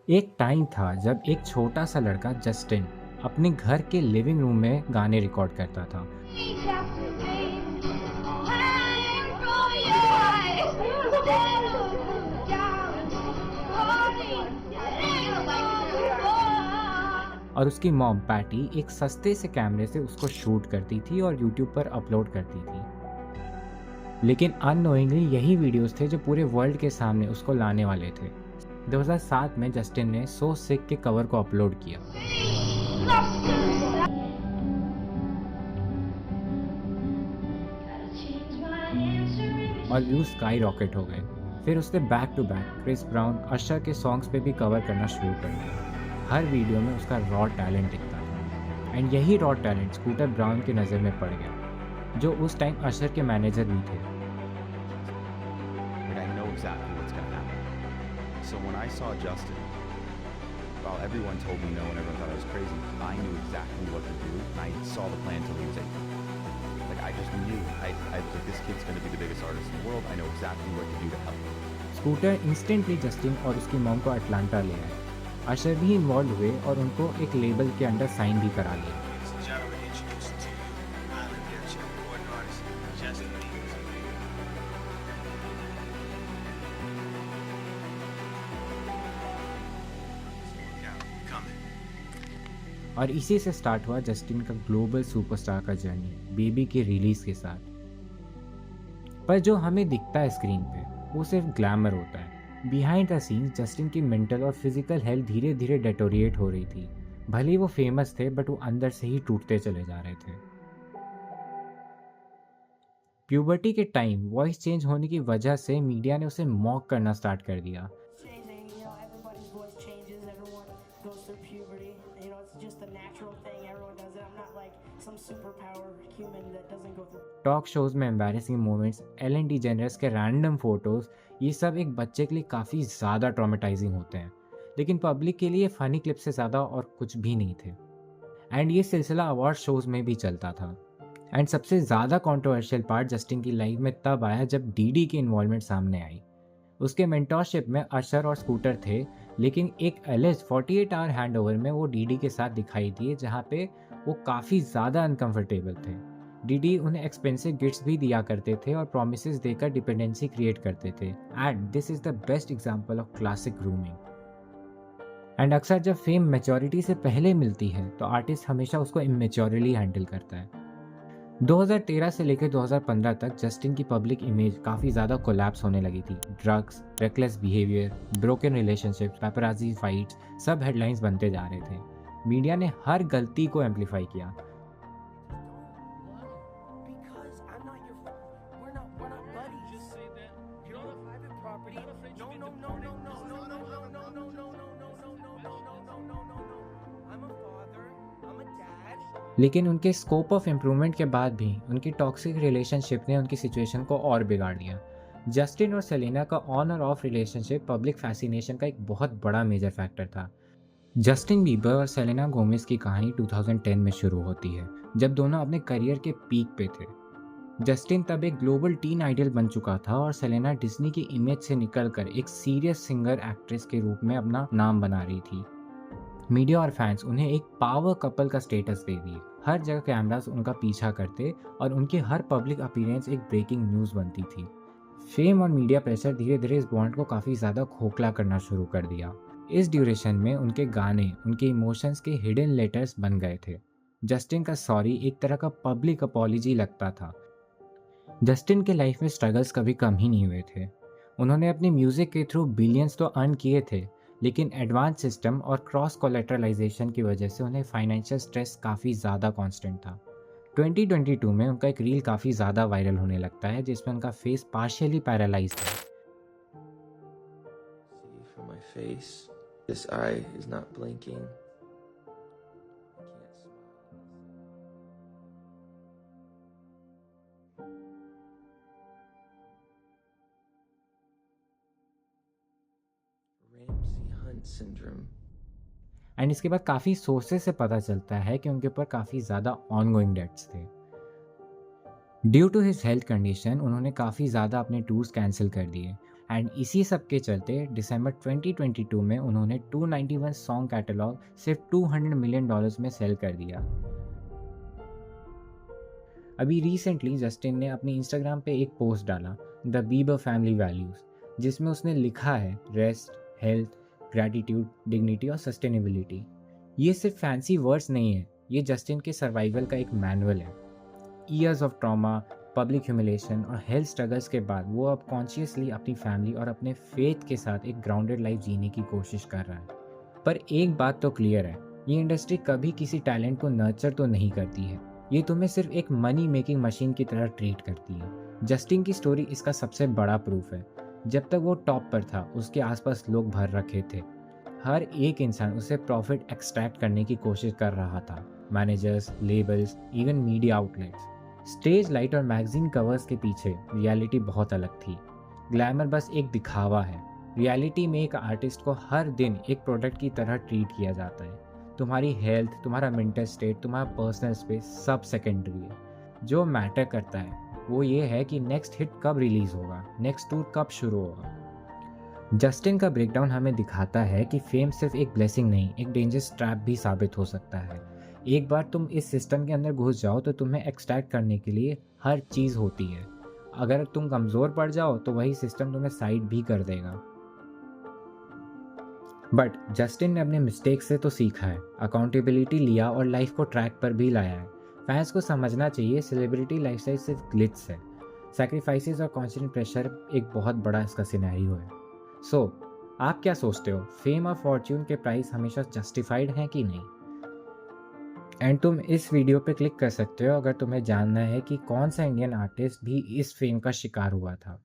एक टाइम था जब एक छोटा सा लड़का जस्टिन अपने घर के लिविंग रूम में गाने रिकॉर्ड करता था। और उसकी मॉम पैटी एक सस्ते से कैमरे से उसको शूट करती थी और यूट्यूब पर अपलोड करती थी। लेकिन अननोइंगली यही वीडियोस थे जो पूरे वर्ल्ड के सामने उसको लाने वाले थे। 2007 में जस्टिन ने सो सिक के कवर को अपलोड किया और व्यूज स्काई रॉकेट हो गए। फिर उसने back to back Chris Brown, Usher के सॉन्ग्स पे भी कवर करना शुरू कर दिया। हर वीडियो में उसका रॉ टैलेंट दिखता था एंड यही रॉ टैलेंट स्कूटर ब्राउन की नज़र में पड़ गया, जो उस टाइम अशर के मैनेजर भी थे। Like I know exactly what's gonna happen. So when I saw Justin, while everyone told me no and everyone thought I was crazy, I knew exactly what to do. And I saw the plan till he was 18. Like I just knew, like this kid's gonna be the biggest artist in the world. I know exactly what to do to help him. Scooter instantly Justin और उसकी mom को Atlanta ले आए। अशर भी involve हुए और उनको एक लेबल के अंडर साइन भी करा लिया। Ladies and gentlemen, introducing to you Island Dipshit recording artist Justin Bieber. Look out, coming. और इसी से स्टार्ट हुआ जस्टिन का ग्लोबल सुपरस्टार का जर्नी, बेबी के रिलीज के साथ। पर जो हमें दिखता है स्क्रीन पे वो सिर्फ ग्लैमर होता है। बिहाइंड द सीन्स जस्टिन की मेंटल और फिजिकल हेल्थ धीरे धीरे डेटोरिएट हो रही थी। भले ही वो फेमस थे बट वो अंदर से ही टूटते चले जा रहे थे। प्यूबर्टी के टाइम वॉइस चेंज होने की वजह से मीडिया ने उसे मॉक करना स्टार्ट कर दिया। Changing, everybody's voice changes, everyone goes through puberty, it's just a natural thing, everyone does it. I'm not like some superpower human that doesn't go through. Talk shows में embarrassing moments, Elon डीजेनरेस के random photos, ये सब एक बच्चे के लिए काफ़ी ज़्यादा ट्रॉमेटाइजिंग होते हैं, लेकिन पब्लिक के लिए फ़नी क्लिप से ज़्यादा और कुछ भी नहीं थे। एंड ये सिलसिला अवार्ड शोज में भी चलता था। एंड सबसे ज़्यादा कंट्रोवर्शियल पार्ट जस्टिन की लाइफ में तब आया जब डीडी की इन्वॉल्वमेंट सामने आई। उसके मेंटोरशिप में अशर और स्कूटर थे, लेकिन एक एलिज 48 आवर हैंडओवर में वो डीडी के साथ दिखाई दिए जहाँ पे वो काफ़ी ज़्यादा अनकंफर्टेबल थे। डीडी उन्हें एक्सपेंसिव गिफ्ट्स भी दिया करते थे और प्रॉमिसेस देकर डिपेंडेंसी क्रिएट करते थे। And this is the best example of classic grooming. And अक्सर जब फेम मैच्योरिटी से पहले मिलती है तो आर्टिस्ट हमेशा उसको इमेच्योरली हैंडल करता है। 2013 से लेकर 2015 तक जस्टिन की पब्लिक इमेज काफ़ी ज़्यादा कोलैप्स होने लगी थी। Drugs, reckless behaviour, broken relationships, paparazzi fights, सब हेडलाइंस बनते जा रहे थे। मीडिया ने हर गलती को एम्पलीफाई किया। Because I'm not your we're not buddies. Just say that. You don't have Private property. You're not afraid No, to be no, no, no, no, no, no, no, no, no, no, no, no, no, no, no, no, no, no, no. I'm a father. I'm a dad. लेकिन उनके scope of improvement के बाद भी उनकी toxic relationship ने उनकी situation को और बिगाड़ दिया। जस्टिन और सेलेना का ऑन और ऑफ रिलेशनशिप पब्लिक फैसिनेशन का एक बहुत बड़ा मेजर फैक्टर था। जस्टिन बीबर और सेलेना गोमेज की कहानी 2010 में शुरू होती है, जब दोनों अपने करियर के पीक पे थे। जस्टिन तब एक ग्लोबल टीन आइडल बन चुका था और सेलेना डिज्नी की इमेज से निकलकर एक सीरियस सिंगर एक्ट्रेस के रूप में अपना नाम बना रही थी। मीडिया और फैंस उन्हें एक पावर कपल का स्टेटस दे दिए। हर जगह कैमरास उनका पीछा करते और उनकी हर पब्लिक अपीयरेंस एक ब्रेकिंग न्यूज़ बनती थी। फेम और मीडिया प्रेशर धीरे धीरे इस बॉन्ड को काफ़ी ज़्यादा खोखला करना शुरू कर दिया। इस ड्यूरेशन में उनके गाने उनके इमोशंस के हिडन लेटर्स बन गए थे। जस्टिन का सॉरी एक तरह का पब्लिक अपॉलॉजी लगता था। जस्टिन के लाइफ में स्ट्रगल्स कभी कम ही नहीं हुए थे। उन्होंने अपनी म्यूज़िक के थ्रू बिलियंस तो अर्न किए थे, लेकिन एडवांस सिस्टम और क्रॉस कोलेटरलाइजेशन की वजह से उन्हें फाइनेंशियल स्ट्रेस काफ़ी ज़्यादा कांस्टेंट था। 2022 में उनका एक रील काफ़ी ज़्यादा वायरल होने लगता है जिसमें उनका फेस पार्शियली पैरालाइज्ड है। See from my face, this eye is not blinking. I can't smile. Ramsey Hunt syndrome. And इसके बाद काफ़ी सोर्सेज से पता चलता है कि उनके ऊपर काफ़ी ज़्यादा ऑनगोइंग डेट्स थे। Due to his health condition उन्होंने काफ़ी ज़्यादा अपने टूर्स कैंसिल कर दिए एंड इसी सब के चलते दिसंबर 2022 में उन्होंने 291 सॉन्ग कैटलॉग सिर्फ $200 मिलियन में सेल कर दिया। अभी रिसेंटली जस्टिन ने अपनी इंस्टाग्राम पे एक पोस्ट डाला, द बीबर फैमिली वैल्यूज़, जिसमें उसने लिखा है रेस्ट, हेल्थ, ग्रैटिट्यूड, डिग्निटी और सस्टेनेबिलिटी। ये सिर्फ फैंसी वर्ड्स नहीं है, ये जस्टिन के सर्वाइवल का एक मैनुअल है। Years of trauma, public humiliation और हेल्थ स्ट्रगल्स के बाद वो अब कॉन्शियसली अपनी फैमिली और अपने फेथ के साथ एक ग्राउंडेड लाइफ जीने की कोशिश कर रहा है। पर एक बात तो क्लियर है, ये इंडस्ट्री कभी किसी टैलेंट को नर्चर तो नहीं करती है, ये तुम्हें सिर्फ एक मनी मेकिंग मशीन की तरह ट्रीट करती है। जस्टिन की स्टोरी इसका सबसे बड़ा प्रूफ है। जब तक वो टॉप पर था, उसके आसपास लोग भर रखे थे। हर एक इंसान उससे प्रॉफिट एक्सट्रैक्ट करने की कोशिश कर रहा था। Managers, labels, even media outlets. Stage light और मैगजीन कवर्स के पीछे रियलिटी बहुत अलग थी। ग्लैमर बस एक दिखावा है। रियलिटी में एक आर्टिस्ट को हर दिन एक प्रोडक्ट की तरह ट्रीट किया जाता है। तुम्हारी हेल्थ, तुम्हारा मेंटल स्टेट, तुम्हारा पर्सनल स्पेस सब सेकेंडरी है। जो मैटर करता है वो ये है कि नेक्स्ट हिट कब रिलीज होगा, नेक्स्ट टूर कब शुरू होगा। जस्टिन का ब्रेकडाउन हमें दिखाता है कि फेम सिर्फ एक ब्लेसिंग नहीं, एक डेंजरस ट्रैप भी साबित हो सकता है। एक बार तुम इस सिस्टम के अंदर घुस जाओ तो तुम्हें एक्सट्रैक्ट करने के लिए हर चीज़ होती है। अगर तुम कमज़ोर पड़ जाओ तो वही सिस्टम तुम्हें साइड भी कर देगा। बट जस्टिन ने अपने मिस्टेक से तो सीखा है, अकाउंटेबिलिटी लिया और लाइफ को ट्रैक पर भी लाया है। फैंस को समझना चाहिए सेलिब्रिटी लाइफस्टाइल सिर्फ ग्लिट्स है, सैक्रिफाइसेस और कॉन्स्टेंट प्रेशर एक बहुत बड़ा इसका सिनेरियो है। सो आप क्या सोचते हो, फेम और फॉर्च्यून के प्राइस हमेशा जस्टिफाइड हैं कि नहीं? एंड तुम इस वीडियो पे क्लिक कर सकते हो अगर तुम्हें जानना है कि कौन सा इंडियन आर्टिस्ट भी इस फेम का शिकार हुआ था।